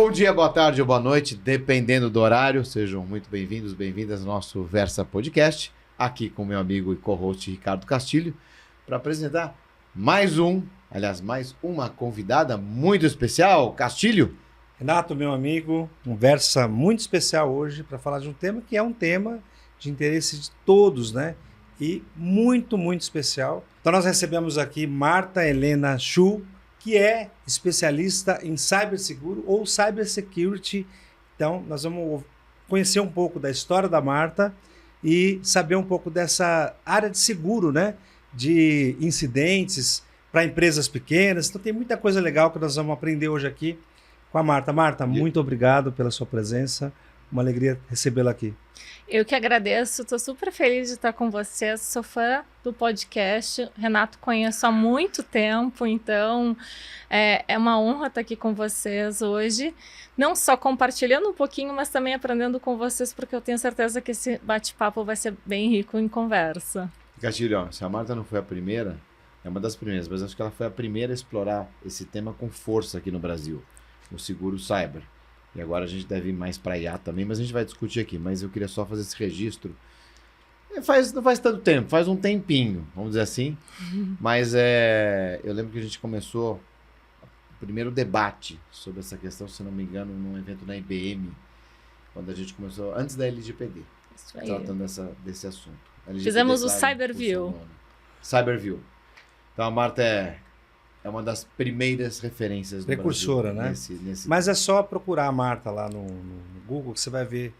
Bom dia, boa tarde ou boa noite, dependendo do horário. Sejam muito bem-vindos, bem-vindas ao nosso Versa Podcast, aqui com meu amigo e co-host Ricardo Castilho, para apresentar mais uma convidada muito especial, Castilho. Renato, meu amigo, um Versa muito especial hoje para falar de um tema que é um tema de interesse de todos, né? E muito, muito especial. Então nós recebemos aqui Marta Helena Chu, que é especialista em ciberseguro ou cybersecurity. Então nós vamos conhecer um pouco da história da Marta e saber um pouco dessa área de seguro, né? De incidentes para empresas pequenas. Então tem muita coisa legal que nós vamos aprender hoje aqui com a Marta. Marta, muito obrigado pela sua presença. Uma alegria recebê-la aqui. Eu que agradeço, estou super feliz de estar com você. Sou fã do podcast. Renato, conheço há muito tempo, então é uma honra estar aqui com vocês hoje. Não só compartilhando um pouquinho, mas também aprendendo com vocês, porque eu tenho certeza que esse bate-papo vai ser bem rico em conversa. Castilho, se a Marta não foi a primeira, é uma das primeiras, mas acho que ela foi a primeira a explorar esse tema com força aqui no Brasil, o seguro cyber. E agora a gente deve ir mais para IA também, mas a gente vai discutir aqui. Mas eu queria só fazer esse registro. Não faz tanto tempo, faz um tempinho, vamos dizer assim. Mas eu lembro que a gente começou o primeiro debate sobre essa questão, se não me engano, num evento na IBM, quando a gente começou, antes da LGPD, tratando desse assunto. LGPD, fizemos o Cyberview. Cyberview. Então a Marta é uma das primeiras referências do precursora, Brasil, né? Mas é só procurar a Marta lá no Google que você vai ver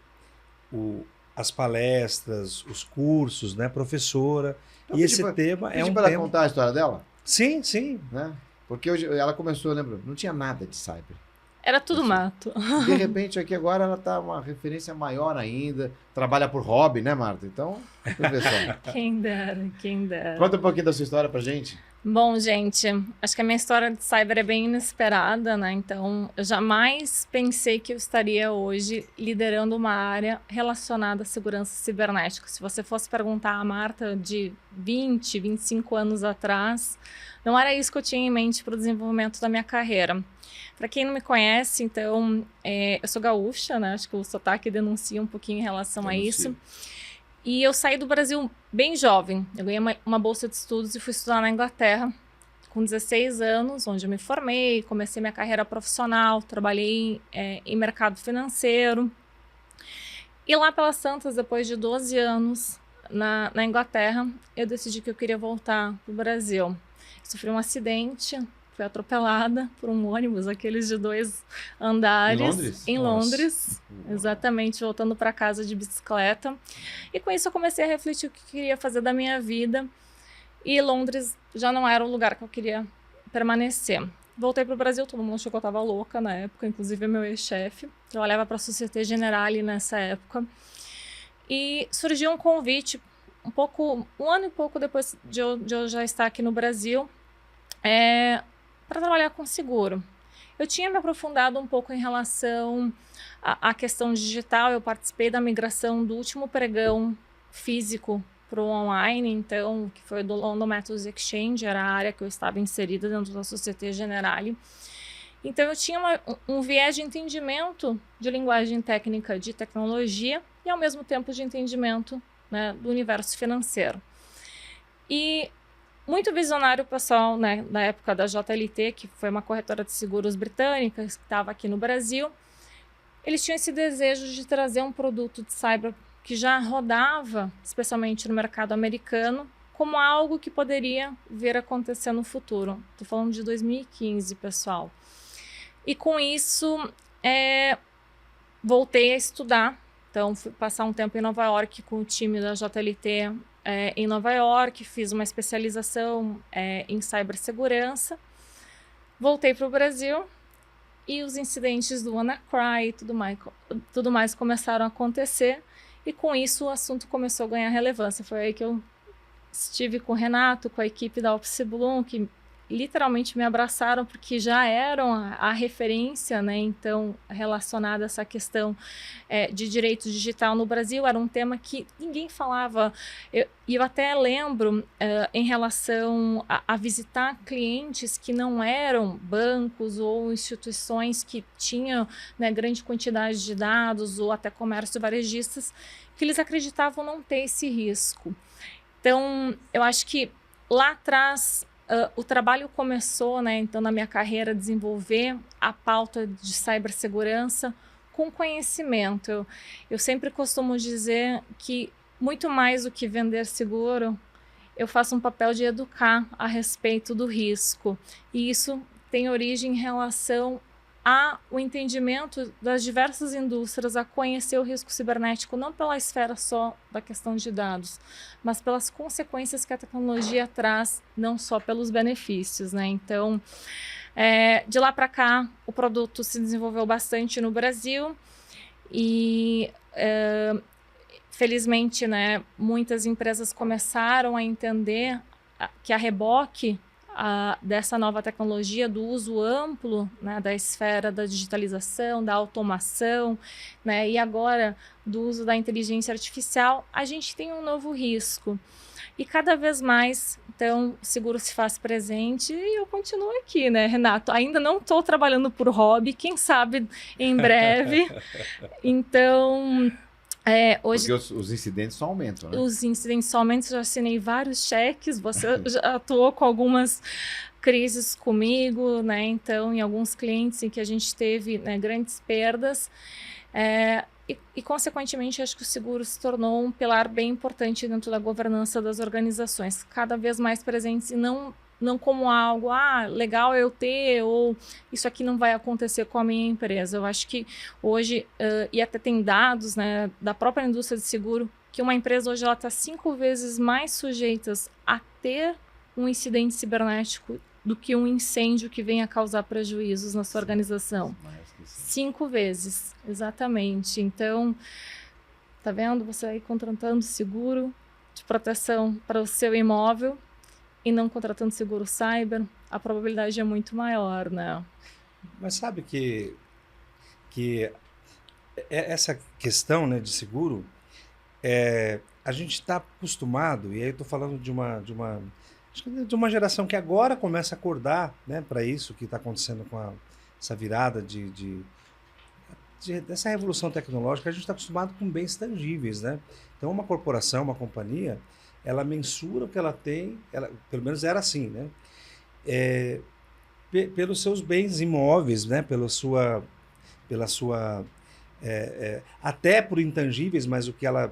as palestras, os cursos, né? Professora. Então, e esse tema é um tema... ela contar a história dela? Sim, sim. Né? Porque hoje ela começou, eu lembro, não tinha nada de cyber. Era tudo mato. De repente, aqui agora ela está uma referência maior ainda. Trabalha por hobby, né, Marta? Então, Quem dera, quem dera. Conta um pouquinho da sua história pra gente. Bom, gente, acho que a minha história de cyber é bem inesperada, né? Então, eu jamais pensei que eu estaria hoje liderando uma área relacionada à segurança cibernética. Se você fosse perguntar a Marta de 20, 25 anos atrás, não era isso que eu tinha em mente para o desenvolvimento da minha carreira. Para quem não me conhece, então, eu sou gaúcha, né? Acho que o sotaque denuncia um pouquinho em relação a isso. E eu saí do Brasil bem jovem. Eu ganhei uma bolsa de estudos e fui estudar na Inglaterra com 16 anos, onde eu me formei, comecei minha carreira profissional, trabalhei em mercado financeiro. E lá pelas tantas, depois de 12 anos na Inglaterra, eu decidi que eu queria voltar para o Brasil. Sofri um acidente, fui atropelada por um ônibus, aqueles de 2 andares. Em Londres? Em Londres, exatamente, voltando para casa de bicicleta. E com isso eu comecei a refletir o que eu queria fazer da minha vida. E Londres já não era o lugar que eu queria permanecer. Voltei para o Brasil, todo mundo achou que eu estava louca na época, inclusive meu ex-chefe. Trabalhava para a Société Générale nessa época. E surgiu um convite, um ano e pouco depois de eu já estar aqui no Brasil, para trabalhar com seguro. Eu tinha me aprofundado um pouco em relação à questão digital. Eu participei da migração do último pregão físico para o online, então, que foi do London Metals Exchange, era a área que eu estava inserida dentro da Société Générale. Então, eu tinha um viés de entendimento de linguagem técnica de tecnologia e, ao mesmo tempo, de entendimento, né, do universo financeiro. E muito visionário o pessoal, né, na época da JLT, que foi uma corretora de seguros britânica, que estava aqui no Brasil. Eles tinham esse desejo de trazer um produto de cyber que já rodava, especialmente no mercado americano, como algo que poderia vir a acontecer no futuro. Estou falando de 2015, pessoal. E com isso, voltei a estudar. Então, fui passar um tempo em Nova York com o time da JLT em Nova York, fiz uma especialização em cibersegurança. Voltei para o Brasil e os incidentes do WannaCry e tudo mais começaram a acontecer. E com isso o assunto começou a ganhar relevância. Foi aí que eu estive com o Renato, com a equipe da Opsi Bloom, que literalmente me abraçaram, porque já eram a referência, né? Então, relacionada a essa questão de direito digital no Brasil, era um tema que ninguém falava. Eu até lembro, em relação a visitar clientes que não eram bancos ou instituições que tinham, né, grande quantidade de dados, ou até comércio varejistas, que eles acreditavam não ter esse risco. Então, eu acho que lá atrás o trabalho começou, né, então, na minha carreira, desenvolver a pauta de cibersegurança com conhecimento. Eu sempre costumo dizer que, muito mais do que vender seguro, eu faço um papel de educar a respeito do risco. E isso tem origem em relação ao entendimento das diversas indústrias a conhecer o risco cibernético, não pela esfera só da questão de dados, mas pelas consequências que a tecnologia traz, não só pelos benefícios, né? Então, de lá para cá, o produto se desenvolveu bastante no Brasil e, felizmente, né, muitas empresas começaram a entender que a reboque dessa nova tecnologia, do uso amplo, né, da esfera da digitalização, da automação, né, e agora do uso da inteligência artificial, a gente tem um novo risco. E cada vez mais, então, o seguro se faz presente e eu continuo aqui, né, Renato? Ainda não estou trabalhando por hobby, quem sabe em breve. Então, hoje... Porque os incidentes só aumentam, né? Os incidentes só aumentam, já assinei vários cheques, você já atuou com algumas crises comigo, né? Então, em alguns clientes em que a gente teve, né, grandes perdas. E, consequentemente, acho que o seguro se tornou um pilar bem importante dentro da governança das organizações, cada vez mais presentes e não como algo, legal eu ter, ou isso aqui não vai acontecer com a minha empresa. Eu acho que hoje, e até tem dados, né, da própria indústria de seguro, que uma empresa hoje está 5 vezes mais sujeita a ter um incidente cibernético do que um incêndio que venha causar prejuízos na sua organização. 5 vezes, exatamente. Então, tá vendo? Você aí contratando seguro de proteção para o seu imóvel e não contratando seguro cyber, a probabilidade é muito maior, né? Mas sabe que essa questão, né, de seguro, a gente está acostumado, e aí eu estou falando de uma geração que agora começa a acordar, né, para isso que está acontecendo com essa virada dessa revolução tecnológica. A gente está acostumado com bens tangíveis, né? Então, uma corporação, uma companhia, ela mensura o que ela tem, pelo menos era assim, né? Pelos seus bens imóveis, né? Pela sua até por intangíveis, mas o que ela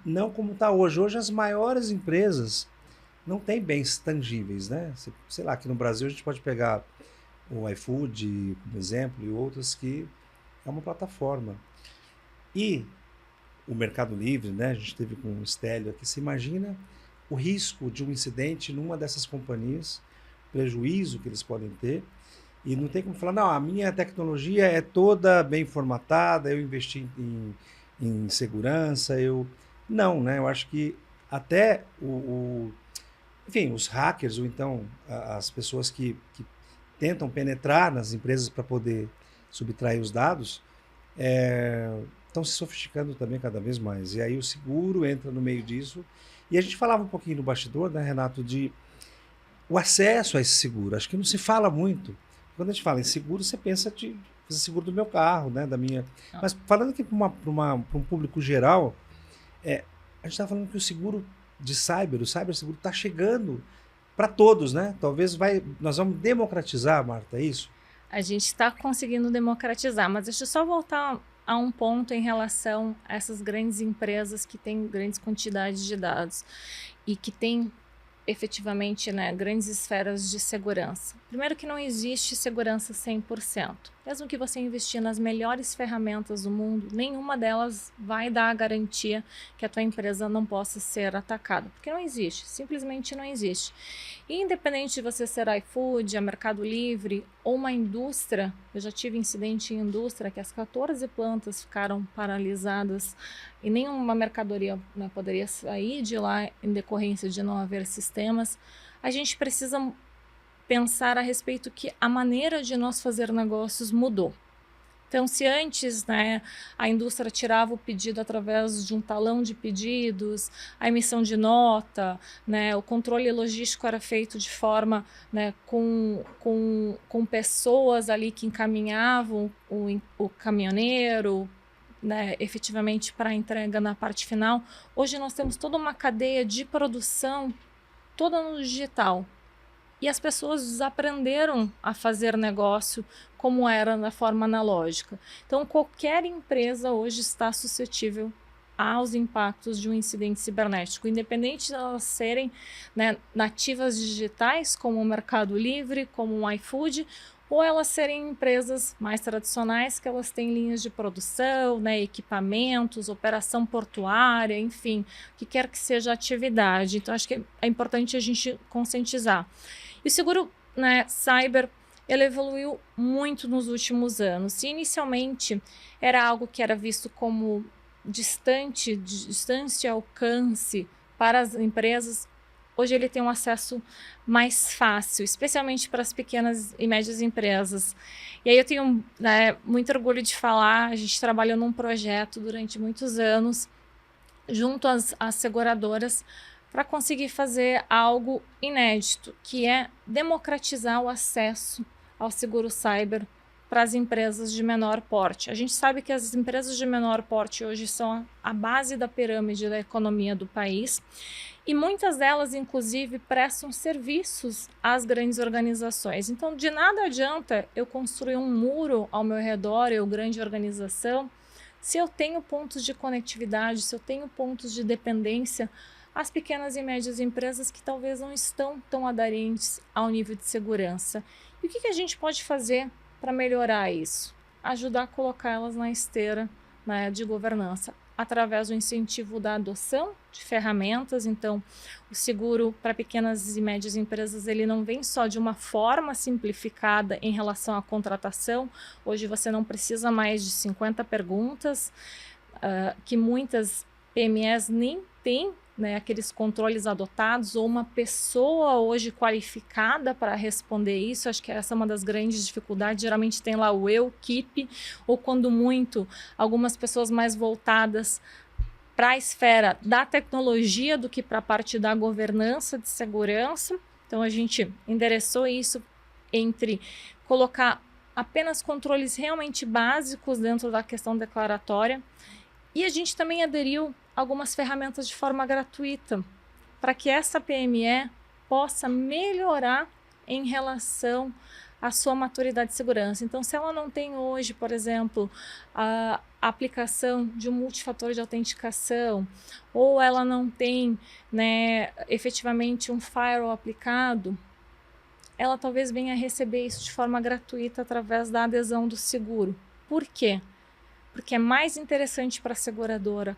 não como está hoje. Hoje as maiores empresas não têm bens tangíveis, né? Sei lá, aqui no Brasil a gente pode pegar o iFood como exemplo e outras que é uma plataforma. E o Mercado Livre, né? A gente teve com o Stélio aqui. Você imagina o risco de um incidente numa dessas companhias, prejuízo que eles podem ter, e não tem como falar, não, a minha tecnologia é toda bem formatada, eu investi em segurança, Não, né? Eu acho que até enfim, os hackers, ou então as pessoas que tentam penetrar nas empresas para poder subtrair os dados, estão se sofisticando também cada vez mais. E aí o seguro entra no meio disso. E a gente falava um pouquinho no bastidor, né, Renato, de o acesso a esse seguro. Acho que não se fala muito. Quando a gente fala em seguro, você pensa de fazer seguro do meu carro, né, da minha... Mas falando aqui para um público geral, a gente está falando que o seguro de cyber, o ciberseguro está chegando para todos, né? Talvez nós vamos democratizar, Marta, é isso? A gente está conseguindo democratizar, mas deixa eu só voltar a um ponto em relação a essas grandes empresas que têm grandes quantidades de dados e que têm efetivamente, né, grandes esferas de segurança. Primeiro que não existe segurança 100%. Mesmo que você investir nas melhores ferramentas do mundo, nenhuma delas vai dar a garantia que a tua empresa não possa ser atacada, porque não existe, simplesmente não existe. E independente de você ser iFood, a Mercado Livre ou uma indústria, eu já tive incidente em indústria que as 14 plantas ficaram paralisadas e nenhuma mercadoria, né, poderia sair de lá em decorrência de não haver sistemas. A gente precisa pensar a respeito que a maneira de nós fazer negócios mudou. Então, se antes, né, a indústria tirava o pedido através de um talão de pedidos, a emissão de nota, né, o controle logístico era feito de forma, né, com pessoas ali que encaminhavam o caminhoneiro, né, efetivamente para a entrega na parte final. Hoje nós temos toda uma cadeia de produção toda no digital. E as pessoas desaprenderam a fazer negócio como era na forma analógica. Então, qualquer empresa hoje está suscetível aos impactos de um incidente cibernético, independente de elas serem, né, nativas digitais, como o Mercado Livre, como o iFood, ou elas serem empresas mais tradicionais, que elas têm linhas de produção, né, equipamentos, operação portuária, enfim, o que quer que seja a atividade. Então, acho que é importante a gente conscientizar. E o seguro, né, cyber, ele evoluiu muito nos últimos anos. Se inicialmente era algo que era visto como distante alcance para as empresas, hoje ele tem um acesso mais fácil, especialmente para as pequenas e médias empresas. E aí eu tenho, né, muito orgulho de falar, a gente trabalhou num projeto durante muitos anos, junto às seguradoras, para conseguir fazer algo inédito, que é democratizar o acesso ao seguro cyber para as empresas de menor porte. A gente sabe que as empresas de menor porte hoje são a base da pirâmide da economia do país e muitas delas, inclusive, prestam serviços às grandes organizações. Então, de nada adianta eu construir um muro ao meu redor, eu grande organização, se eu tenho pontos de conectividade, se eu tenho pontos de dependência, as pequenas e médias empresas que talvez não estão tão aderentes ao nível de segurança. E o que a gente pode fazer para melhorar isso? Ajudar a colocar elas na esteira, né, de governança, através do incentivo da adoção de ferramentas. Então, o seguro para pequenas e médias empresas, ele não vem só de uma forma simplificada em relação à contratação. Hoje você não precisa mais de 50 perguntas, que muitas PMEs nem têm, né, aqueles controles adotados, ou uma pessoa hoje qualificada para responder isso. Acho que essa é uma das grandes dificuldades. Geralmente tem lá o equipe, ou quando muito, algumas pessoas mais voltadas para a esfera da tecnologia do que para a parte da governança de segurança. Então a gente endereçou isso entre colocar apenas controles realmente básicos dentro da questão declaratória, e a gente também aderiu algumas ferramentas de forma gratuita, para que essa PME possa melhorar em relação à sua maturidade de segurança. Então, se ela não tem hoje, por exemplo, a aplicação de um multifator de autenticação, ou ela não tem, né, efetivamente um firewall aplicado, ela talvez venha a receber isso de forma gratuita através da adesão do seguro. Por quê? Porque é mais interessante para a seguradora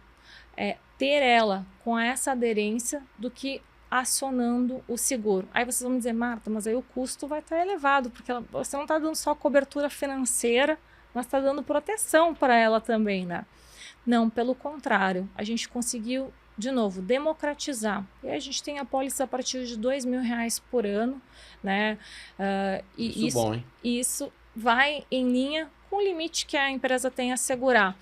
ter ela com essa aderência do que acionando o seguro. Aí vocês vão me dizer, Marta, mas aí o custo vai estar elevado, porque você não está dando só cobertura financeira, mas está dando proteção para ela também, né? Não, pelo contrário, a gente conseguiu, de novo, democratizar. E aí a gente tem apólices a partir de R$2.000 por ano, né? E isso, bom, hein? Isso vai em linha com o limite que a empresa tem a assegurar.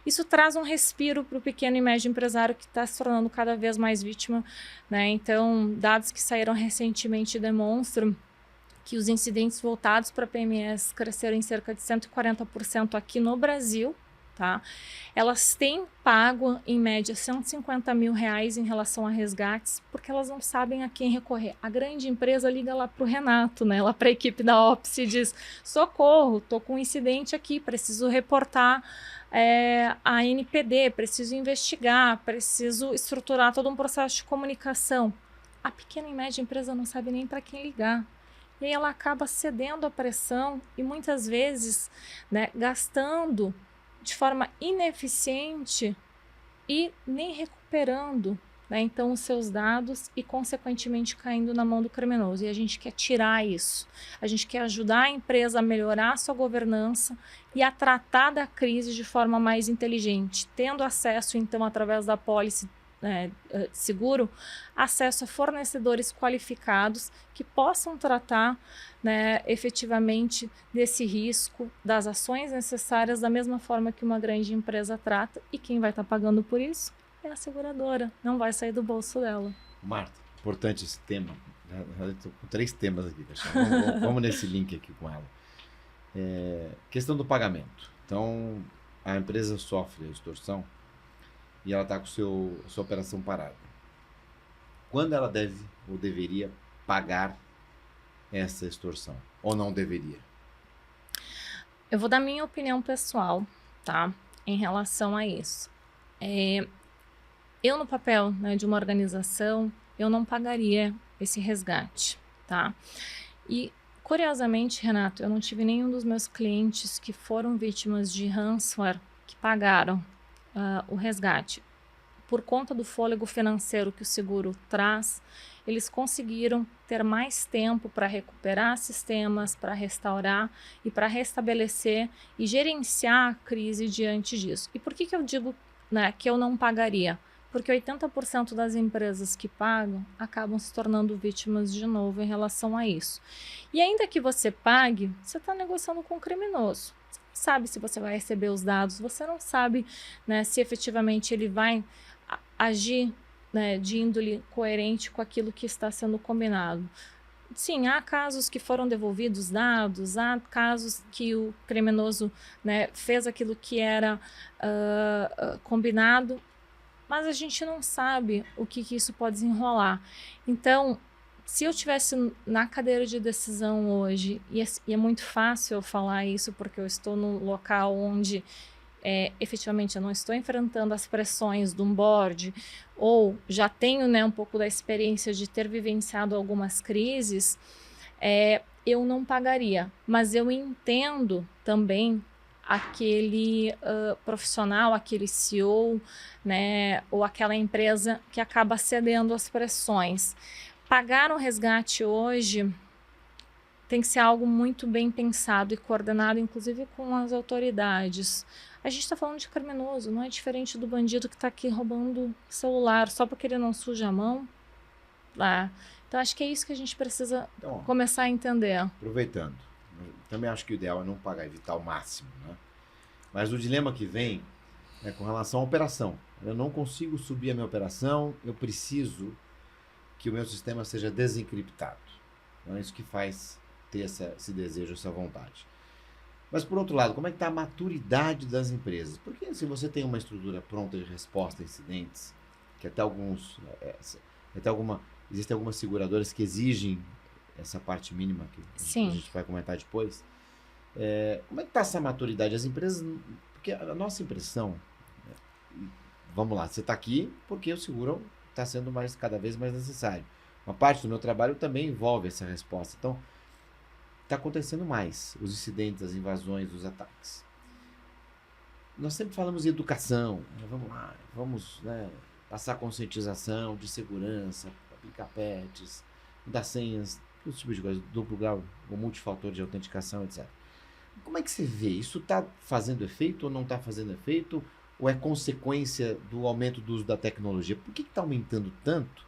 Isso traz um respiro para o pequeno e médio empresário que está se tornando cada vez mais vítima, né? Então, dados que saíram recentemente demonstram que os incidentes voltados para PMEs cresceram em cerca de 140% aqui no Brasil, tá? Elas têm pago, em média, R$150 mil em relação a resgates, porque elas não sabem a quem recorrer. A grande empresa liga lá para o Renato, né? Lá para a equipe da Ops e diz, socorro, estou com um incidente aqui, preciso reportar a NPD, preciso investigar, preciso estruturar todo um processo de comunicação. A pequena e média empresa não sabe nem para quem ligar. E aí ela acaba cedendo à pressão e muitas vezes, né, gastando de forma ineficiente e nem recuperando, né, então os seus dados e consequentemente caindo na mão do criminoso. E a gente quer tirar isso. A gente quer ajudar a empresa a melhorar a sua governança e a tratar da crise de forma mais inteligente, tendo acesso então através da apólice seguro, acesso a fornecedores qualificados que possam tratar, né, efetivamente desse risco, das ações necessárias da mesma forma que uma grande empresa trata, e quem vai estar pagando por isso é a seguradora, não vai sair do bolso dela. Marta, importante esse tema. Estou com 3 temas aqui. Vamos nesse link aqui com ela. Questão do pagamento. Então, a empresa sofre a extorsão e ela está com a sua operação parada. Quando ela deve ou deveria pagar essa extorsão? Ou não deveria? Eu vou dar minha opinião pessoal, tá? Em relação a isso. Eu, no papel, né, de uma organização, eu não pagaria esse resgate, tá? E, curiosamente, Renato, eu não tive nenhum dos meus clientes que foram vítimas de ransomware que pagaram o resgate. Por conta do fôlego financeiro que o seguro traz, eles conseguiram ter mais tempo para recuperar sistemas, para restaurar e para restabelecer e gerenciar a crise diante disso. E por que eu digo, né, que eu não pagaria? Porque 80% das empresas que pagam acabam se tornando vítimas de novo em relação a isso. E ainda que você pague, você está negociando com um criminoso. Você não sabe se você vai receber os dados, você não sabe, né, se efetivamente ele vai agir, né, de índole coerente com aquilo que está sendo combinado. Sim, há casos que foram devolvidos dados, há casos que o criminoso, né, fez aquilo que era combinado, mas a gente não sabe o que isso pode desenrolar. Então, se eu estivesse na cadeira de decisão hoje, e é muito fácil eu falar isso porque eu estou no local onde efetivamente eu não estou enfrentando as pressões de um board, ou já tenho, né, um pouco da experiência de ter vivenciado algumas crises, eu não pagaria. Mas eu entendo também aquele profissional, aquele CEO, né, ou aquela empresa que acaba cedendo às pressões. Pagar um resgate hoje tem que ser algo muito bem pensado e coordenado, inclusive com as autoridades. A gente está falando de criminoso, não é diferente do bandido que está aqui roubando celular só porque ele não suja a mão. Então acho que é isso que a gente precisa começar a entender. Aproveitando, eu também acho que o ideal é não pagar, evitar o máximo, né? Mas o dilema que vem é com relação à operação. Eu não consigo subir a minha operação, eu preciso que o meu sistema seja desencriptado. Então é isso que faz ter esse desejo, essa vontade. Mas, por outro lado, como é que está a maturidade das empresas? Porque se você tem uma estrutura pronta de resposta a incidentes, que existem algumas seguradoras que exigem essa parte mínima que a gente vai comentar depois. Como é que está essa maturidade? As empresas... Porque a nossa impressão... Vamos lá, você está aqui porque o seguro está sendo cada vez mais necessário. Uma parte do meu trabalho também envolve essa resposta. Então, está acontecendo mais os incidentes, as invasões, os ataques. Nós sempre falamos em educação, vamos lá, vamos, né, passar conscientização de segurança, aplicar patches, mudar senhas, todo tipo de coisa, duplo grau ou multifator de autenticação, etc. Como é que você vê? Isso está fazendo efeito ou não está fazendo efeito? Ou é consequência do aumento do uso da tecnologia? Por que está aumentando tanto?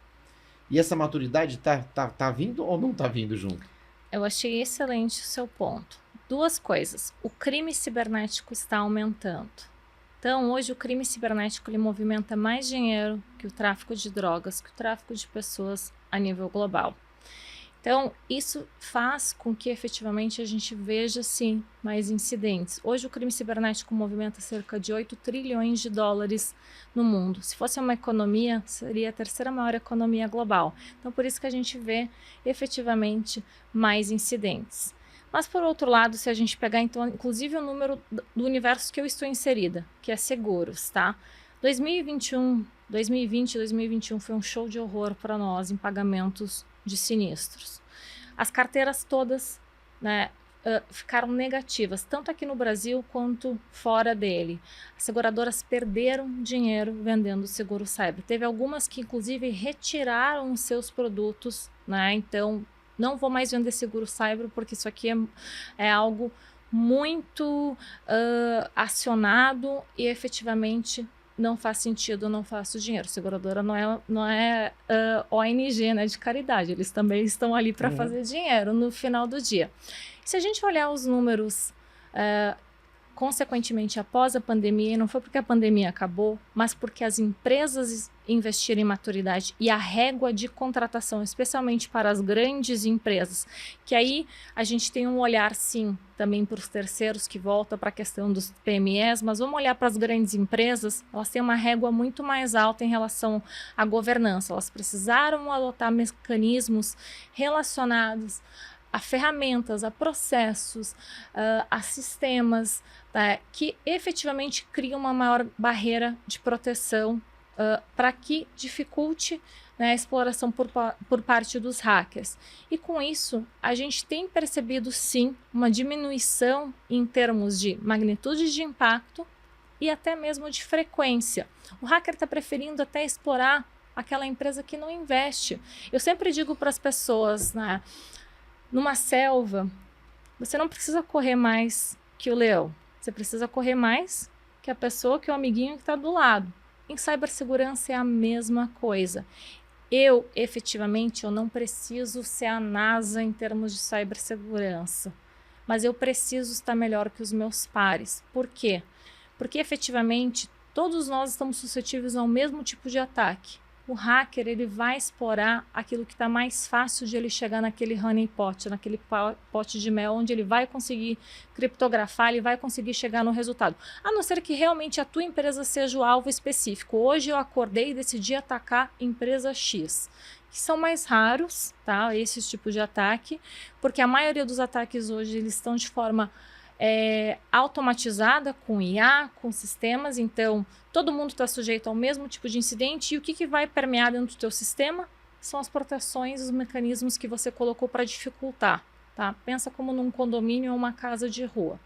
E essa maturidade tá vindo ou não está vindo junto? Eu achei excelente o seu ponto. 2 coisas. O crime cibernético está aumentando. Então, hoje o crime cibernético ele movimenta mais dinheiro que o tráfico de drogas, que o tráfico de pessoas a nível global. Então, isso faz com que efetivamente a gente veja, sim, mais incidentes. Hoje o crime cibernético movimenta cerca de 8 trilhões de dólares no mundo. Se fosse uma economia, seria a 3ª maior economia global. Então, por isso que a gente vê efetivamente mais incidentes. Mas, por outro lado, se a gente pegar, então, inclusive o número do universo que eu estou inserida, que é seguros, tá? 2020 e 2021 foi um show de horror para nós em pagamentos de sinistros. As carteiras todas, né, ficaram negativas, tanto aqui no Brasil quanto fora dele. As seguradoras perderam dinheiro vendendo seguro cyber. Teve algumas que, inclusive, retiraram os seus produtos, né? Então, não vou mais vender seguro cyber porque isso aqui é algo muito acionado e efetivamente não faz sentido, eu não faço dinheiro. Seguradora não é ONG, né, de caridade. Eles também estão ali para fazer dinheiro no final do dia. Se a gente olhar os números, consequentemente, após a pandemia, não foi porque a pandemia acabou, mas porque as empresas investiram em maturidade e a régua de contratação, especialmente para as grandes empresas, que aí a gente tem um olhar, sim, também para os terceiros, que volta para a questão dos PMEs, mas vamos olhar para as grandes empresas, elas têm uma régua muito mais alta em relação à governança. Elas precisaram adotar mecanismos relacionados a ferramentas, a processos, a sistemas, que efetivamente criam uma maior barreira de proteção para que dificulte, né, a exploração por parte dos hackers. E com isso, a gente tem percebido, sim, uma diminuição em termos de magnitude de impacto e até mesmo de frequência. O hacker está preferindo até explorar aquela empresa que não investe. Eu sempre digo para as pessoas, né, numa selva, você não precisa correr mais que o leão. Você precisa correr mais que a pessoa, que o amiguinho que está do lado. Em cibersegurança é a mesma coisa. Efetivamente, eu não preciso ser a NASA em termos de cibersegurança. Mas eu preciso estar melhor que os meus pares. Por quê? Porque, efetivamente, todos nós estamos suscetíveis ao mesmo tipo de ataque. O hacker, ele vai explorar aquilo que está mais fácil de ele chegar naquele honeypot, naquele pote de mel, onde ele vai conseguir criptografar, ele vai conseguir chegar no resultado. A não ser que realmente a tua empresa seja o alvo específico. Hoje eu acordei e decidi atacar empresa X, que são mais raros, tá? Esses tipos de ataque, porque a maioria dos ataques hoje eles estão de forma automatizada, com IA, com sistemas, então todo mundo está sujeito ao mesmo tipo de incidente. E o que vai permear dentro do teu sistema são as proteções, os mecanismos que você colocou para dificultar, tá? Pensa como num condomínio ou uma casa de rua,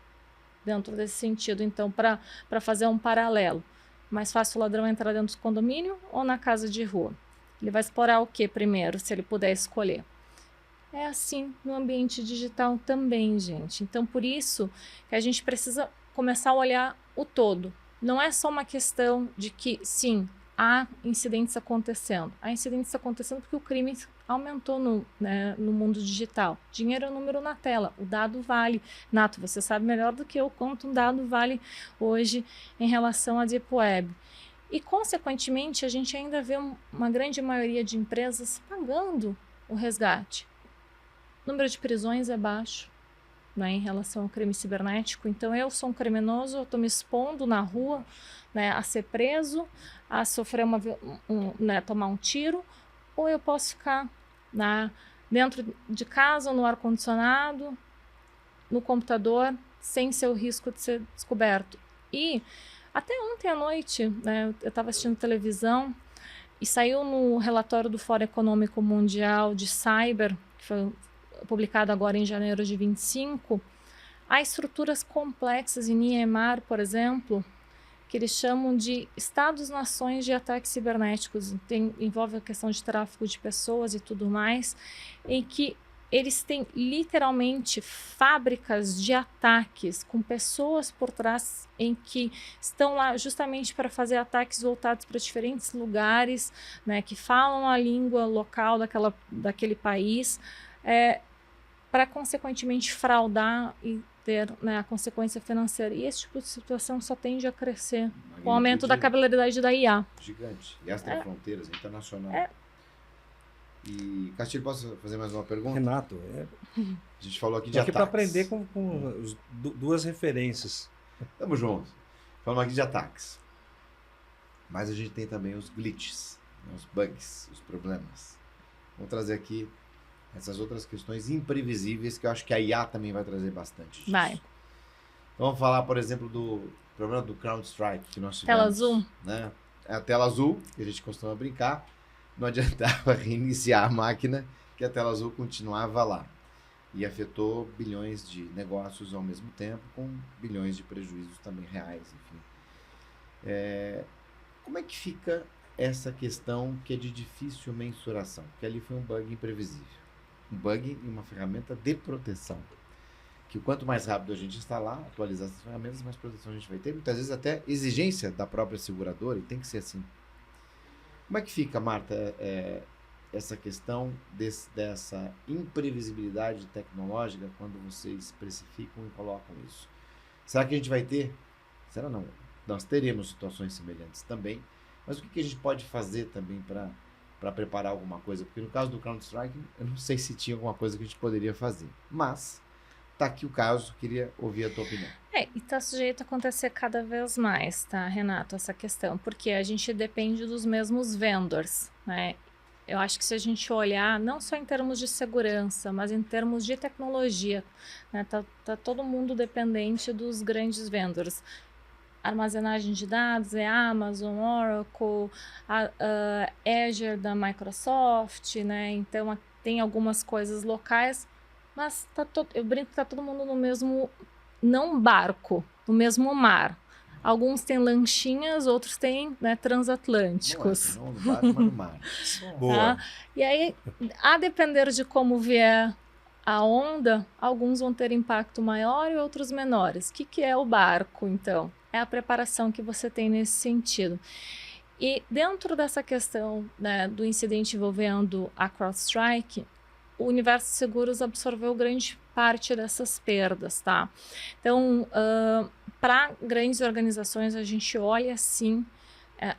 dentro desse sentido. Então, para fazer um paralelo, mais fácil o ladrão entrar dentro do condomínio ou na casa de rua? Ele vai explorar o que primeiro, se ele puder escolher? É assim no ambiente digital também, gente. Então, por isso que a gente precisa começar a olhar o todo. Não é só uma questão de que, sim, há incidentes acontecendo. Há incidentes acontecendo porque o crime aumentou no mundo digital. Dinheiro é um número na tela, o dado vale. Nato, você sabe melhor do que eu quanto um dado vale hoje em relação à Deep Web. E, consequentemente, a gente ainda vê uma grande maioria de empresas pagando o resgate. O número de prisões é baixo, né, em relação ao crime cibernético. Então, eu sou um criminoso, eu estou me expondo na rua, né, a ser preso, a sofrer tomar um tiro, ou eu posso ficar dentro de casa, no ar-condicionado, no computador, sem ser o risco de ser descoberto. E até ontem à noite, né, eu estava assistindo televisão e saiu no relatório do Fórum Econômico Mundial de Cyber, que foi publicado agora em janeiro de 25, há estruturas complexas em Niemeyer, por exemplo, que eles chamam de estados-nações de ataques cibernéticos. Envolve a questão de tráfico de pessoas e tudo mais, em que eles têm literalmente fábricas de ataques com pessoas por trás, em que estão lá justamente para fazer ataques voltados para diferentes lugares, né, que falam a língua local daquele país, para consequentemente fraudar e ter, né, a consequência financeira. E esse tipo de situação só tende a crescer com o aumento da capilaridade da IA. Gigante. E extra fronteiras, internacional. E, Castilho, posso fazer mais uma pergunta? Renato, a gente falou aqui de ataques. Aqui para aprender com duas referências. Tamo junto. Falamos aqui de ataques. Mas a gente tem também os glitches, os bugs, os problemas. Vamos trazer aqui essas outras questões imprevisíveis que eu acho que a IA também vai trazer bastante disso. Vai. Então, vamos falar, por exemplo, do problema do CrowdStrike que nós tivemos. Tela azul. Né? A tela azul, que a gente costuma brincar, não adiantava reiniciar a máquina, que a tela azul continuava lá. E afetou bilhões de negócios ao mesmo tempo, com bilhões de prejuízos também reais, enfim. Como é que fica essa questão que é de difícil mensuração? Porque ali foi um bug imprevisível. Um bug em uma ferramenta de proteção, que o quanto mais rápido a gente instalar, atualizar essas ferramentas, mais proteção a gente vai ter. Muitas vezes até exigência da própria seguradora, e tem que ser assim. Como é que fica, Marta, essa questão dessa imprevisibilidade tecnológica quando vocês especificam e colocam isso? Será que a gente vai ter? Será não? Nós teremos situações semelhantes também, mas o que a gente pode fazer também para preparar alguma coisa? Porque no caso do CrowdStrike, eu não sei se tinha alguma coisa que a gente poderia fazer, mas tá aqui o caso, queria ouvir a tua opinião. E tá sujeito a acontecer cada vez mais, tá, Renato, essa questão, porque a gente depende dos mesmos vendors, né? Eu acho que se a gente olhar, não só em termos de segurança, mas em termos de tecnologia, né? Tá todo mundo dependente dos grandes vendors. Armazenagem de dados é Amazon, Oracle, a Azure da Microsoft, né? Então tem algumas coisas locais, mas eu brinco que tá todo mundo no mesmo, não barco, no mesmo mar. Alguns têm lanchinhas, outros têm, né, transatlânticos. Não no barco, mas no mar. Boa. Tá? E aí, a depender de como vier a onda, alguns vão ter impacto maior e outros menores. O que é o barco, então? É a preparação que você tem nesse sentido. E dentro dessa questão, né, do incidente envolvendo a CrowdStrike, o universo de seguros absorveu grande parte dessas perdas, tá? Então, para grandes organizações, a gente olha, sim,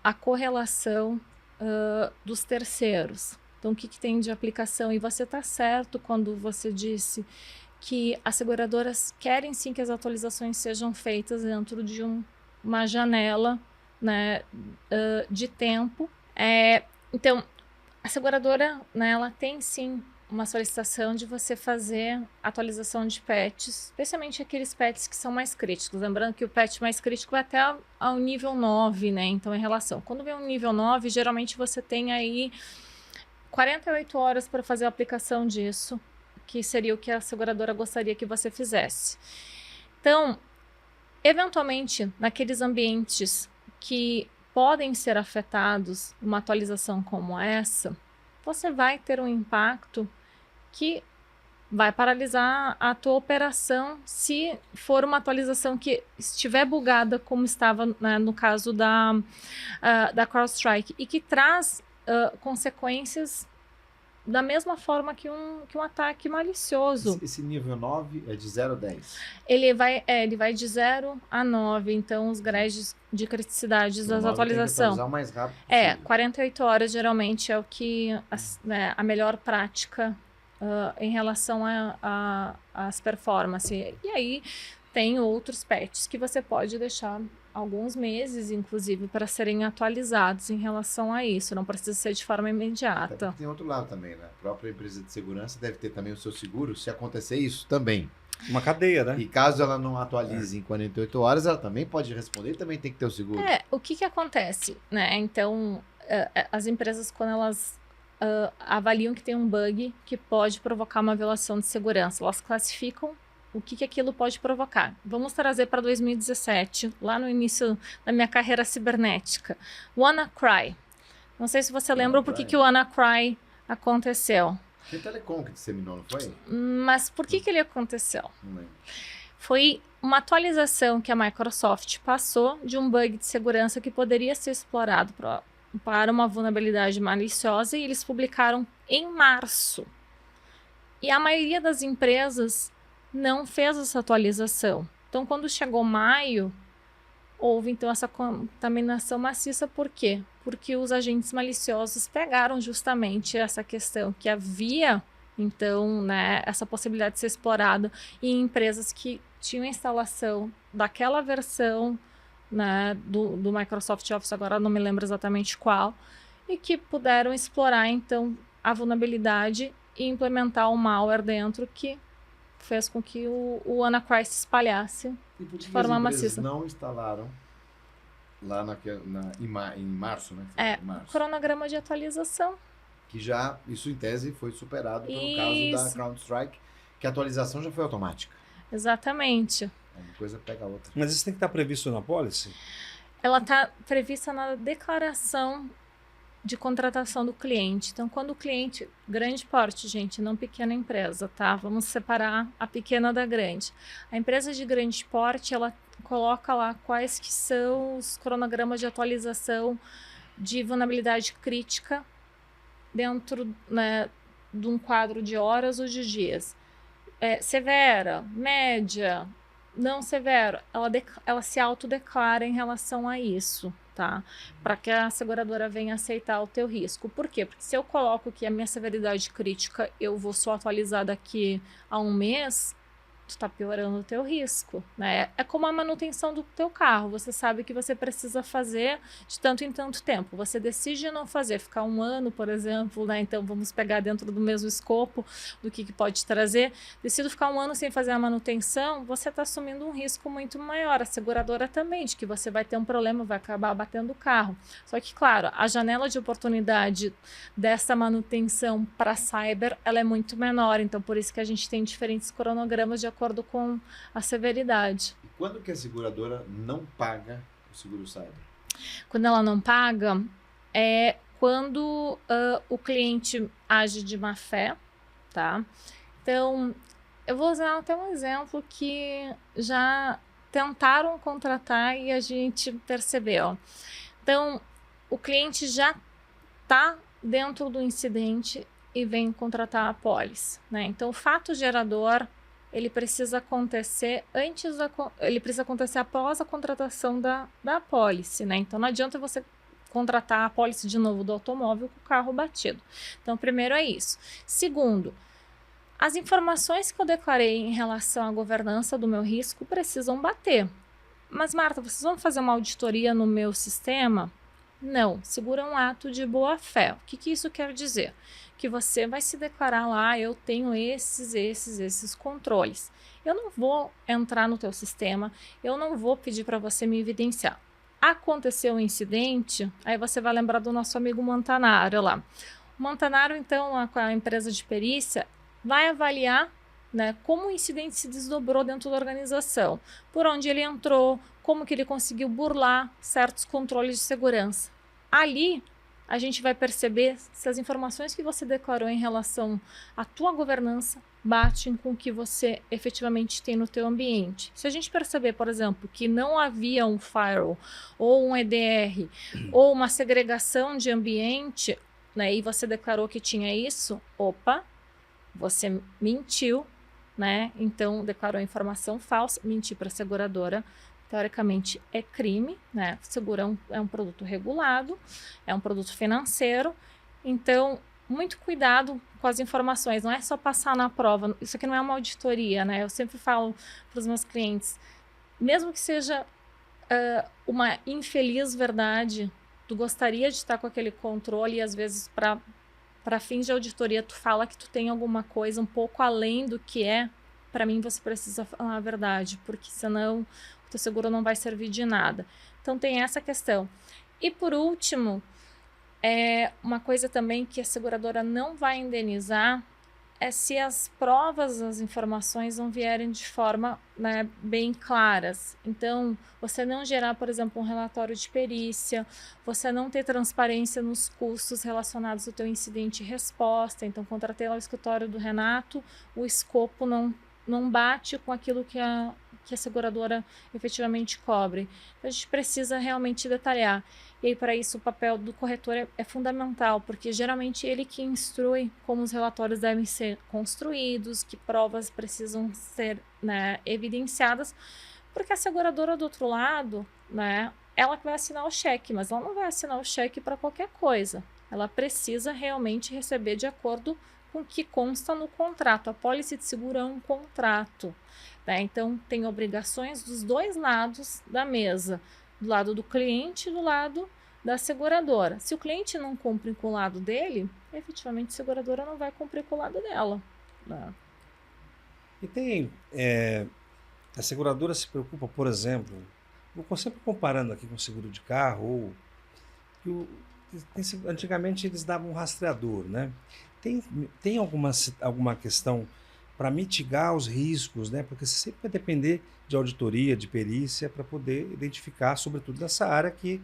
a correlação dos terceiros. Então, o que tem de aplicação? E você está certo quando você disse que as seguradoras querem, sim, que as atualizações sejam feitas dentro de uma janela, né, de tempo. Então, a seguradora, né, ela tem, sim, uma solicitação de você fazer atualização de patches, especialmente aqueles patches que são mais críticos. Lembrando que o patch mais crítico vai até ao nível 9, né? Então, em relação. Quando vem um nível 9, geralmente você tem aí 48 horas para fazer a aplicação disso, que seria o que a seguradora gostaria que você fizesse. Então, eventualmente, naqueles ambientes que podem ser afetados uma atualização como essa, você vai ter um impacto que vai paralisar a tua operação se for uma atualização que estiver bugada, como estava, né, no caso da CrowdStrike, e que traz consequências da mesma forma que um ataque malicioso. Esse nível 9 é de 0 a 10? Ele vai de 0 a 9, então os graus de criticidade das atualizações. O mais rápido possível. 48 horas geralmente é o que a melhor prática em relação às performances. E aí tem outros patches que você pode deixar alguns meses, inclusive, para serem atualizados em relação a isso. Não precisa ser de forma imediata. Tem outro lado também, né? A própria empresa de segurança deve ter também o seu seguro, se acontecer isso também. Uma cadeia, né? E caso ela não atualize em 48 horas, ela também pode responder e também tem que ter o seguro. O que acontece, né? Então, as empresas, quando elas avaliam que tem um bug que pode provocar uma violação de segurança, elas classificam o que aquilo pode provocar. Vamos trazer para 2017, lá no início da minha carreira cibernética. O WannaCry. Não sei se você lembra por que o WannaCry aconteceu. Foi a Telecom que disseminou, não foi? Mas por que ele aconteceu? Não lembro. Foi uma atualização que a Microsoft passou de um bug de segurança que poderia ser explorado para uma vulnerabilidade maliciosa, e eles publicaram em março. E a maioria das empresas não fez essa atualização. Então, quando chegou maio, houve então essa contaminação maciça. Por quê? Porque os agentes maliciosos pegaram justamente essa questão que havia, então, né, essa possibilidade de ser explorada em empresas que tinham instalação daquela versão, né, do Microsoft Office, agora não me lembro exatamente qual, e que puderam explorar então a vulnerabilidade e implementar o malware dentro, que fez com que o WannaCry se espalhasse de forma maciça. Não instalaram lá em março, né? O cronograma de atualização. Que já, isso em tese, foi superado pelo caso da CrowdStrike, que a atualização já foi automática. Exatamente. Uma coisa pega a outra. Mas isso tem que estar previsto na policy? Ela está prevista na declaração de contratação do cliente. Então, quando o cliente, grande porte, gente, não pequena empresa, tá? Vamos separar a pequena da grande. A empresa de grande porte, ela coloca lá quais que são os cronogramas de atualização de vulnerabilidade crítica dentro, né, de um quadro de horas ou de dias. Severa, média, não severa, ela se autodeclara em relação a isso, tá? Para que a seguradora venha aceitar o teu risco. Por quê? Porque se eu coloco que a minha severidade crítica eu vou só atualizar daqui a um mês, tu está piorando o teu risco, né? É como a manutenção do teu carro. Você sabe que você precisa fazer de tanto em tanto tempo. Você decide não fazer, ficar um ano, por exemplo, né? Então vamos pegar dentro do mesmo escopo do que pode trazer. Decido ficar um ano sem fazer a manutenção, você está assumindo um risco muito maior. A seguradora também, de que você vai ter um problema, vai acabar batendo o carro. Só que, claro, a janela de oportunidade dessa manutenção para cyber, ela é muito menor. Então, por isso que a gente tem diferentes cronogramas de acordo com a severidade. E quando que a seguradora não paga o seguro cyber? Quando ela não paga, é quando o cliente age de má fé, tá? Então, eu vou usar até um exemplo que já tentaram contratar e a gente percebeu. Então, o cliente já está dentro do incidente e vem contratar a apólice, né? Então, o fato gerador ele precisa acontecer ele precisa acontecer após a contratação da apólice, né? Então não adianta você contratar a apólice de novo do automóvel com o carro batido. Então, primeiro é isso. Segundo, as informações que eu declarei em relação à governança do meu risco precisam bater. Mas, Marta, vocês vão fazer uma auditoria no meu sistema? Não, segura um ato de boa-fé. O que isso quer dizer? Que você vai se declarar lá, eu tenho esses controles. Eu não vou entrar no teu sistema, eu não vou pedir para você me evidenciar. Aconteceu um incidente, aí você vai lembrar do nosso amigo Montanaro lá. O Montanaro, então, com a empresa de perícia, vai avaliar, né, como o incidente se desdobrou dentro da organização, por onde ele entrou, como que ele conseguiu burlar certos controles de segurança. Ali, a gente vai perceber se as informações que você declarou em relação à tua governança batem com o que você efetivamente tem no teu ambiente. Se a gente perceber, por exemplo, que não havia um firewall ou um EDR ou uma segregação de ambiente, né, e você declarou que tinha isso, opa, você mentiu, né? Então declarou informação falsa, mentir para a seguradora. Teoricamente é crime, né? Seguro é um produto regulado, é um produto financeiro, então muito cuidado com as informações, não é só passar na prova, isso aqui não é uma auditoria, né? Eu sempre falo para os meus clientes, mesmo que seja uma infeliz verdade, tu gostaria de estar com aquele controle e às vezes para fins de auditoria tu fala que tu tem alguma coisa um pouco além do que é, para mim você precisa falar a verdade, porque senão o seguro não vai servir de nada. Então tem essa questão. E por último, uma coisa também que a seguradora não vai indenizar é se as provas, as informações não vierem de forma, né, bem claras. Então, você não gerar, por exemplo, um relatório de perícia, você não ter transparência nos custos relacionados ao teu incidente e resposta. Então, contratei lá o escritório do Renato, o escopo não bate com aquilo que a seguradora efetivamente cobre. Então, a gente precisa realmente detalhar. E aí, para isso, o papel do corretor é fundamental, porque geralmente ele que instrui como os relatórios devem ser construídos, que provas precisam ser, né, evidenciadas, porque a seguradora do outro lado, né, ela vai assinar o cheque, mas ela não vai assinar o cheque para qualquer coisa. Ela precisa realmente receber de acordo com o que consta no contrato. A pólice de seguro é um contrato, né? Então, tem obrigações dos dois lados da mesa, do lado do cliente e do lado da seguradora. Se o cliente não cumpre com o lado dele, efetivamente a seguradora não vai cumprir com o lado dela, né? E tem... a seguradora se preocupa, por exemplo, vou sempre comparando aqui com o seguro de carro, antigamente eles davam um rastreador, né? Tem alguma questão para mitigar os riscos, né? Porque você sempre vai depender de auditoria, de perícia, para poder identificar, sobretudo nessa área que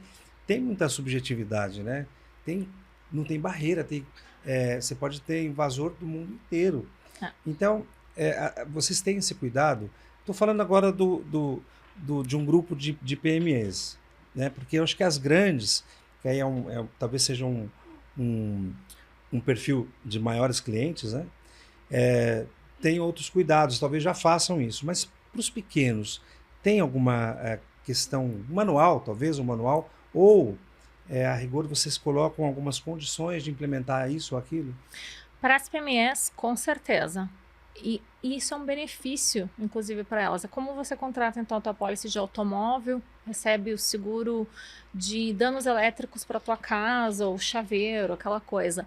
tem muita subjetividade, né? Tem não tem barreira, você pode ter invasor do mundo inteiro. É. Então, vocês têm esse cuidado. Estou falando agora de um grupo de PMEs, né? Porque eu acho que as grandes, que aí talvez seja um perfil de maiores clientes, né? Tem outros cuidados, talvez já façam isso. Mas para os pequenos, tem alguma questão manual, talvez um manual, ou a rigor vocês colocam algumas condições de implementar isso ou aquilo? Para as PMEs, com certeza. E isso é um benefício, inclusive, para elas. É como você contrata, então, a tua pólice de automóvel, recebe o seguro de danos elétricos para tua casa, ou chaveiro, aquela coisa.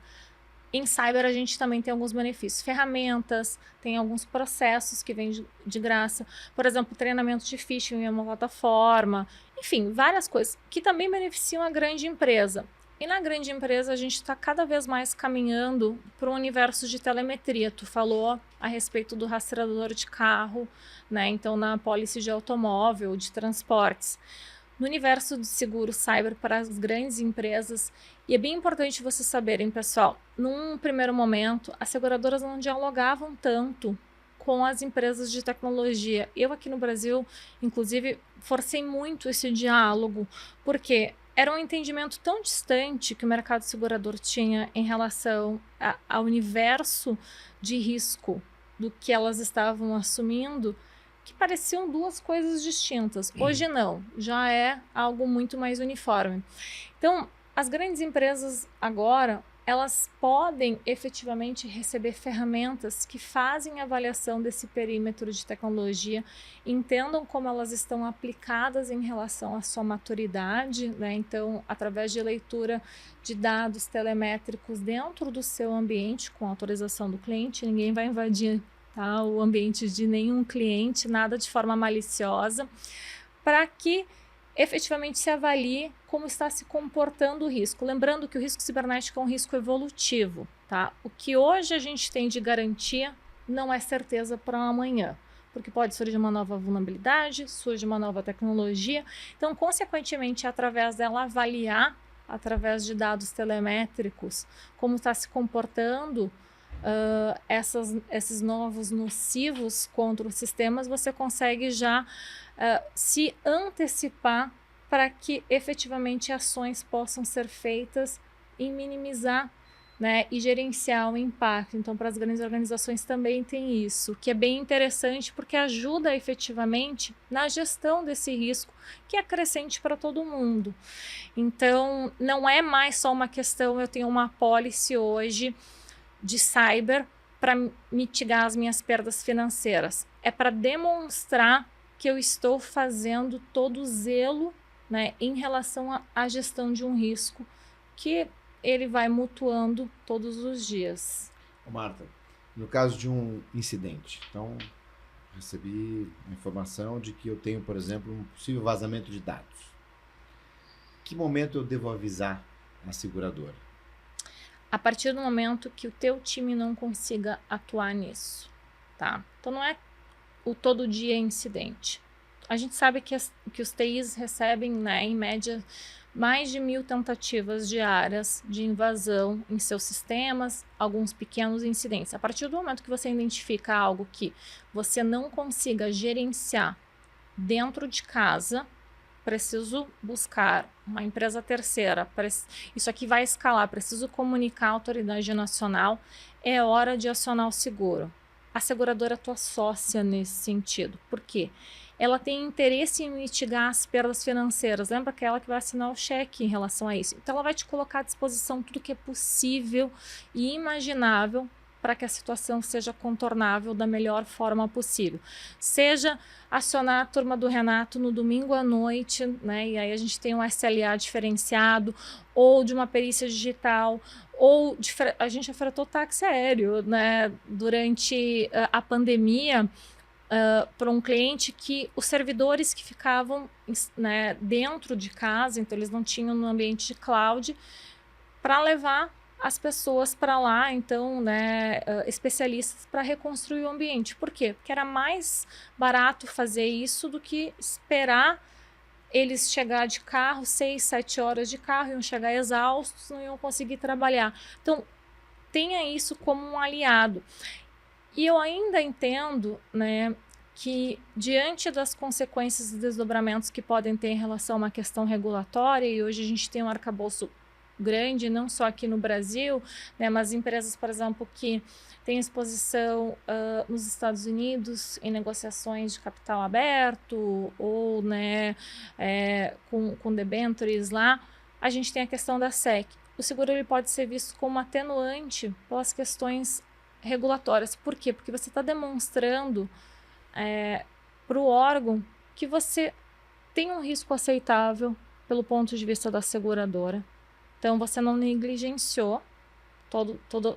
Em cyber, a gente também tem alguns benefícios. Ferramentas, tem alguns processos que vêm de graça. Por exemplo, treinamento de phishing em uma plataforma. Enfim, várias coisas que também beneficiam a grande empresa. E na grande empresa, a gente está cada vez mais caminhando para o universo de telemetria. Tu falou a respeito do rastreador de carro, né? Então, na pólice de automóvel, de transportes. No universo de seguro cyber para as grandes empresas, e é bem importante vocês saberem, pessoal, num primeiro momento, as seguradoras não dialogavam tanto com as empresas de tecnologia. Eu aqui no Brasil, inclusive, forcei muito esse diálogo, porque era um entendimento tão distante que o mercado segurador tinha em relação ao universo de risco do que elas estavam assumindo, que pareciam duas coisas distintas. Hoje não, já é algo muito mais uniforme. Então, as grandes empresas agora, elas podem efetivamente receber ferramentas que fazem avaliação desse perímetro de tecnologia, entendam como elas estão aplicadas em relação à sua maturidade, né? Então, através de leitura de dados telemétricos dentro do seu ambiente, com autorização do cliente, ninguém vai invadir o ambiente de nenhum cliente, nada de forma maliciosa, para que efetivamente se avalie como está se comportando o risco. Lembrando que o risco cibernético é um risco evolutivo, tá? O que hoje a gente tem de garantia não é certeza para amanhã, porque pode surgir uma nova vulnerabilidade, surge uma nova tecnologia. Então, consequentemente, através dela avaliar, através de dados telemétricos, como está se comportando esses novos nocivos contra os sistemas, você consegue já se antecipar para que efetivamente ações possam ser feitas e minimizar, né, e gerenciar o impacto. Então, para as grandes organizações também tem isso, que é bem interessante porque ajuda efetivamente na gestão desse risco, que é crescente para todo mundo. Então, não é mais só uma questão, eu tenho uma pólice hoje de cyber para mitigar as minhas perdas financeiras. É para demonstrar que eu estou fazendo todo o zelo, né, em relação à gestão de um risco que ele vai mutuando todos os dias. Marta, no caso de um incidente, então recebi a informação de que eu tenho, por exemplo, um possível vazamento de dados. Que momento eu devo avisar a seguradora? A partir do momento que o teu time não consiga atuar nisso, tá? Então não é o todo dia incidente. A gente sabe que os TIs recebem, né, em média, mais de 1.000 tentativas diárias de invasão em seus sistemas, alguns pequenos incidentes. A partir do momento que você identifica algo que você não consiga gerenciar dentro de casa, preciso buscar uma empresa terceira, isso aqui vai escalar, preciso comunicar à autoridade nacional, é hora de acionar o seguro. A seguradora é tua sócia nesse sentido. Por quê? Ela tem interesse em mitigar as perdas financeiras. Lembra que é ela que vai assinar o cheque em relação a isso. Então, ela vai te colocar à disposição tudo que é possível e imaginável para que a situação seja contornável da melhor forma possível. Seja acionar a turma do Renato no domingo à noite, né? E aí a gente tem um SLA diferenciado, ou de uma perícia digital, ou a gente ofertou táxi aéreo, né? Durante a pandemia, para um cliente que os servidores que ficavam, né, dentro de casa, então eles não tinham no ambiente de cloud, para levar as pessoas para lá, então, né, especialistas para reconstruir o ambiente. Por quê? Porque era mais barato fazer isso do que esperar eles chegar de carro, 6, 7 horas de carro, iam chegar exaustos, não iam conseguir trabalhar. Então, tenha isso como um aliado. E eu ainda entendo, né, que diante das consequências e desdobramentos que podem ter em relação a uma questão regulatória, e hoje a gente tem um arcabouço grande, não só aqui no Brasil, né, mas empresas, por exemplo, que têm exposição nos Estados Unidos em negociações de capital aberto ou, né, com debêntures lá, a gente tem a questão da SEC. O seguro ele pode ser visto como atenuante pelas questões regulatórias. Por quê? Porque você está demonstrando para o órgão que você tem um risco aceitável pelo ponto de vista da seguradora. Então, você não negligenciou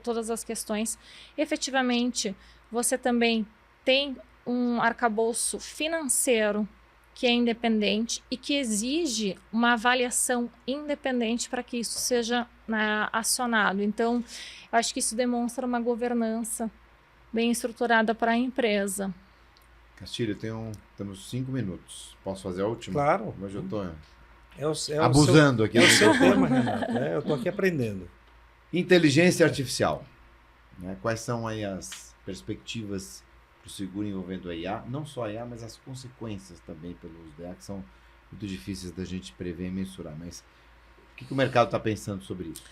todas as questões. Efetivamente, você também tem um arcabouço financeiro que é independente e que exige uma avaliação independente para que isso seja, né, acionado. Então, eu acho que isso demonstra uma governança bem estruturada para a empresa. Castilho, temos 5 minutos. Posso fazer a última? Claro. Hoje eu estou abusando aqui. É o seu tema, Renato. Eu estou aqui aprendendo. Inteligência artificial. Né? Quais são aí as perspectivas para o seguro envolvendo a IA? Não só a IA, mas as consequências também pelo uso da IA, que são muito difíceis da gente prever e mensurar. Mas o que o mercado está pensando sobre isso?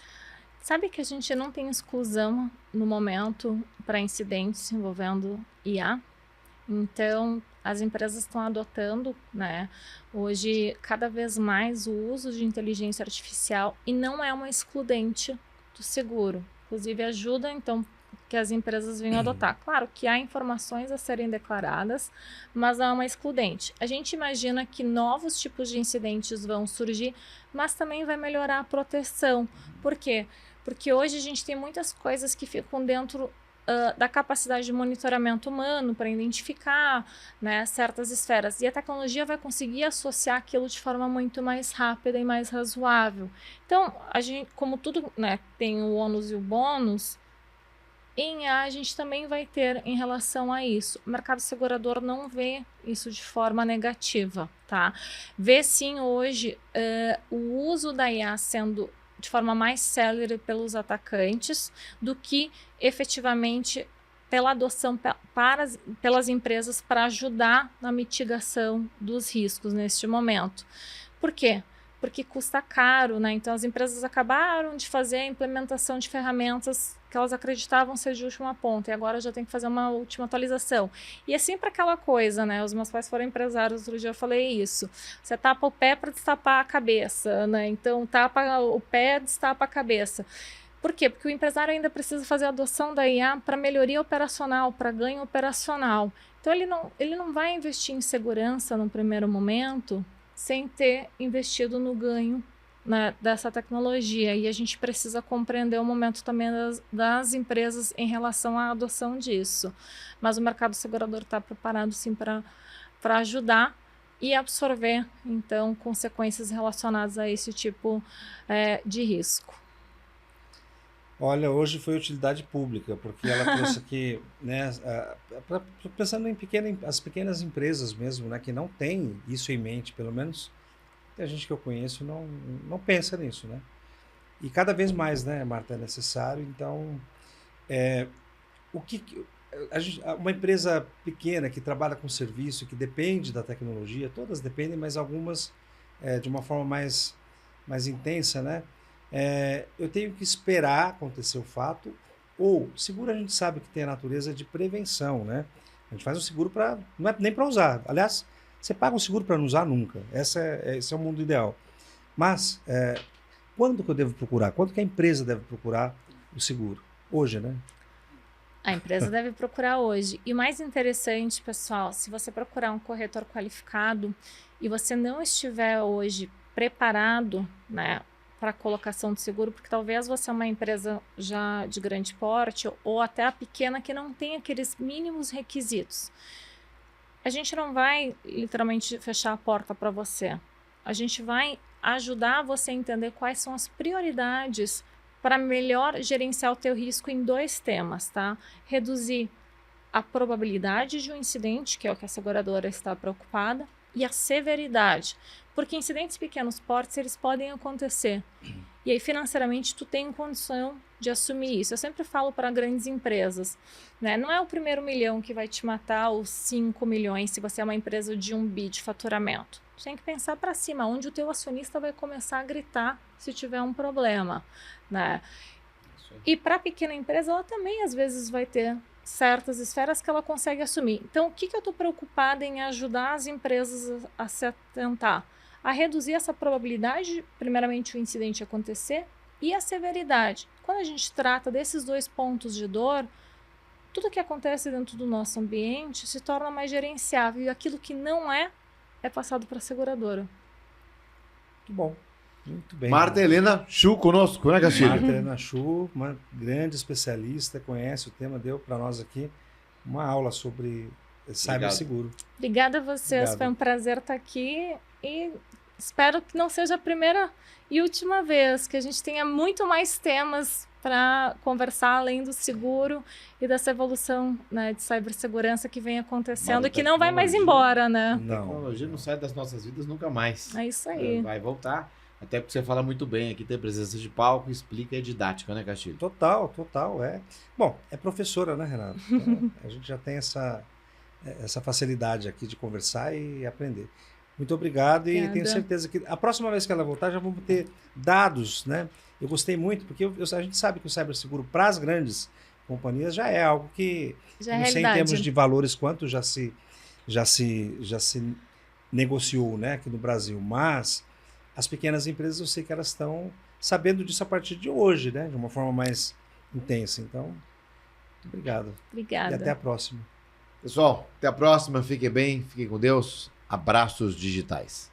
Sabe que a gente não tem exclusão no momento para incidentes envolvendo IA? Então, as empresas estão adotando, né, hoje, cada vez mais o uso de inteligência artificial e não é uma excludente do seguro. Inclusive, ajuda, então, que as empresas venham adotar. Claro que há informações a serem declaradas, mas não é uma excludente. A gente imagina que novos tipos de incidentes vão surgir, mas também vai melhorar a proteção. Por quê? Porque hoje a gente tem muitas coisas que ficam dentro da capacidade de monitoramento humano para identificar, né, certas esferas. E a tecnologia vai conseguir associar aquilo de forma muito mais rápida e mais razoável. Então, a gente, como tudo, né, tem o ônus e o bônus, em A gente também vai ter em relação a isso. O mercado segurador não vê isso de forma negativa, tá? Vê sim hoje o uso da IA sendo de forma mais célere pelos atacantes do que efetivamente pela adoção pelas empresas para ajudar na mitigação dos riscos neste momento. Por quê? Porque custa caro, né? Então as empresas acabaram de fazer a implementação de ferramentas que elas acreditavam ser de última ponta e agora já tem que fazer uma última atualização. E é sempre aquela coisa, né? Os meus pais foram empresários, outro dia eu falei isso. Você tapa o pé para destapar a cabeça, né? Então tapa o pé, destapa a cabeça. Por quê? Porque o empresário ainda precisa fazer a adoção da IA para melhoria operacional, para ganho operacional. Então ele não vai investir em segurança no primeiro momento sem ter investido no ganho, né, dessa tecnologia. E a gente precisa compreender o momento também das empresas em relação à adoção disso. Mas o mercado segurador está preparado sim para ajudar e absorver, então, consequências relacionadas a esse tipo de risco. Olha, hoje foi utilidade pública, porque ela trouxe aqui, né, pensando em as pequenas empresas mesmo, né, que não tem isso em mente, pelo menos a gente que eu conheço não pensa nisso, né? E cada vez mais, né, Marta, é necessário. Então, uma empresa pequena que trabalha com serviço, que depende da tecnologia, todas dependem, mas algumas de uma forma mais intensa, né? Eu tenho que esperar acontecer o fato, ou seguro a gente sabe que tem a natureza de prevenção, né? A gente faz um seguro não é nem para usar. Aliás, você paga um seguro para não usar nunca. Esse é o mundo ideal. Mas, quando que eu devo procurar? Quando que a empresa deve procurar o seguro? Hoje, né? A empresa deve procurar hoje. E o mais interessante, pessoal, se você procurar um corretor qualificado e você não estiver hoje preparado, né, para a colocação de seguro, porque talvez você é uma empresa já de grande porte ou até a pequena que não tem aqueles mínimos requisitos. A gente não vai literalmente fechar a porta para você. A gente vai ajudar você a entender quais são as prioridades para melhor gerenciar o teu risco em 2 temas, tá? Reduzir a probabilidade de um incidente, que é o que a seguradora está preocupada, e a severidade. Porque incidentes pequenos portes, eles podem acontecer. E aí, financeiramente, tu tem condição de assumir isso. Eu sempre falo para grandes empresas, né? Não é o primeiro milhão que vai te matar, ou 5 milhões, se você é uma empresa de 1 bi de faturamento. Tu tem que pensar para cima, onde o teu acionista vai começar a gritar se tiver um problema, né? E para a pequena empresa, ela também, às vezes, vai ter certas esferas que ela consegue assumir. Então, o que eu estou preocupada em ajudar as empresas a se atentar? A reduzir essa probabilidade, primeiramente, o incidente acontecer, e a severidade. Quando a gente trata desses 2 pontos de dor, tudo que acontece dentro do nosso ambiente se torna mais gerenciável, e aquilo que não é passado para a seguradora. Muito bom. Muito bem. Marta Helena Chu conosco, né, Castilho? Marta Helena Chu, uma grande especialista, conhece o tema, deu para nós aqui uma aula sobre ciberseguro. Obrigada a vocês, Obrigado. Foi um prazer estar aqui e espero que não seja a primeira e última vez, que a gente tenha muito mais temas para conversar além do seguro e dessa evolução, né, de cibersegurança que vem acontecendo e que não vai mais embora, né? A tecnologia não sai das nossas vidas nunca mais. É isso aí. Vai voltar. Até porque você fala muito bem, aqui tem presença de palco, explica, é didática, né, Castilho? Total, é. Bom, é professora, né, Renato? Então, a gente já tem essa facilidade aqui de conversar e aprender. Muito obrigado. E tenho certeza que a próxima vez que ela voltar já vamos ter dados, né? Eu gostei muito, porque a gente sabe que o ciberseguro para as grandes companhias já é algo que, não sei em termos de valores quanto já se negociou, né, aqui no Brasil, mas as pequenas empresas eu sei que elas estão sabendo disso a partir de hoje, né, de uma forma mais intensa. Então, muito obrigado. Obrigada. E até a próxima. Pessoal, até a próxima. Fiquem bem, fiquem com Deus. Abraços digitais.